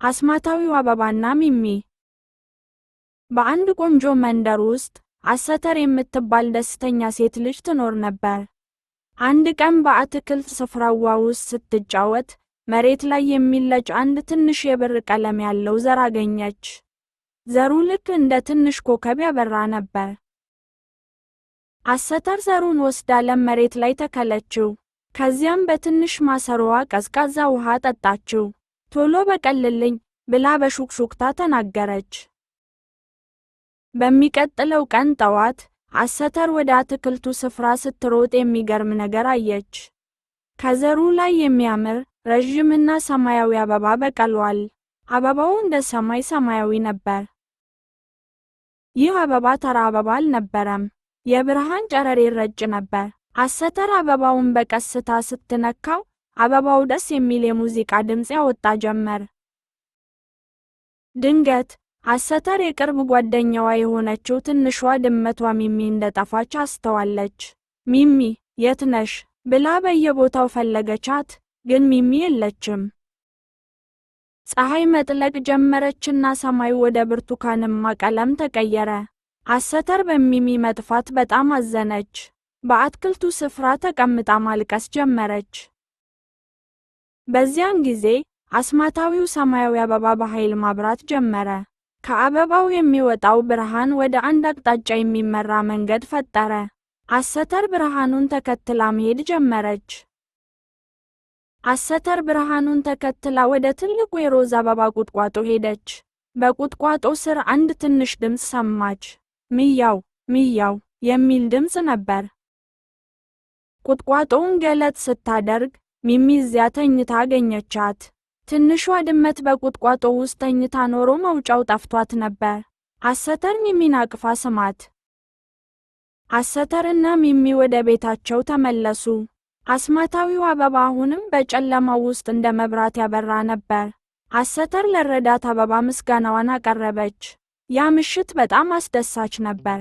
አስማታዊው አበባና ሚሚ። በአንድ ቆንጆ መንደር ውስጥ አሰተር የምትባል ደስተኛ ሴት ልጅ ትኖር ነበር። አንድ ቀን በአትክልት ስፍራው ውስጥ ስትጫወት መሬት ላይ የሚለጭ አንድ ትንሽ የብር ቀለም ያለው ዘር አገኘች። ዘሩ ልክ እንደ ትንሽ ኮከብ ያበራ ነበር። አሰተር ዘሩን ወስዳ መሬት ላይ ተከለችው። ከዚያም በትንሽ ማሰሮዋ ቀዝቃዛ ውሃ ጠጣችው። ቶሎ በቀልልኝ ብላ በሹክሹክታ ተናገረች። በሚቀጥለው ቀን ጠዋት አሰተር ወደ አትክልቱ ስፍራ ስትሮጥ የሚገርም ነገር አየች። ከዘሩ ላይ የሚያምር ረዥምና ሰማያዊ አበባ በቅሏል። አበባው እንደ ሰማይ ሰማያዊ ነበር። ይህ አበባ ተራ አበባ አልነበረም። የብርሃን ጨረር ይረጭ ነበር። አሰተር አበባውን በቀስታ ስትነካው አበባው ደስ የሚል የሙዚቃ ድምጽ ያወጣ ጀመር። ድንገት አሰተር የቅርብ ጓደኛዋ የሆነችው ትንሿ ድመቷ ሚሚ እንደጠፋች አስተዋለች። ሚሚ የት ነሽ ብላ በየቦታው ፈለገቻት፣ ግን ሚሚ የለችም። ፀሐይ መጥለቅ ጀመረችና ሰማዩ ወደ ብርቱካንማ ቀለም ተቀየረ። አሰተር በሚሚ መጥፋት በጣም አዘነች። በአትክልቱ ስፍራ ተቀምጣ ማልቀስ ጀመረች። በዚያን ጊዜ አስማታዊው ሰማያዊ አበባ በኃይል ማብራት ጀመረ። ከአበባው የሚወጣው ብርሃን ወደ አንድ አቅጣጫ የሚመራ መንገድ ፈጠረ። አሰተር ብርሃኑን ተከትላ መሄድ ጀመረች። አሰተር ብርሃኑን ተከትላ ወደ ትልቁ የሮዝ አበባ ቁጥቋጦ ሄደች። በቁጥቋጦ ስር አንድ ትንሽ ድምጽ ሰማች። ሚያው ሚያው የሚል ድምጽ ነበር። ቁጥቋጦውን ገለጥ ስታደርግ ሚሚ እዚያ ተኝታ አገኘቻት። ትንሿ ድመት በቁጥቋጦ ውስጥ ተኝታ ኖሮ መውጫው ጠፍቷት ነበር። አሰተር ሚሚን አቅፋ ስማት። አሰተርና ሚሚ ወደ ቤታቸው ተመለሱ። አስማታዊው አበባ አሁንም በጨለማው ውስጥ እንደ መብራት ያበራ ነበር። አሰተር ለረዳት አበባ ምስጋናዋን አቀረበች። ያ ምሽት በጣም አስደሳች ነበር።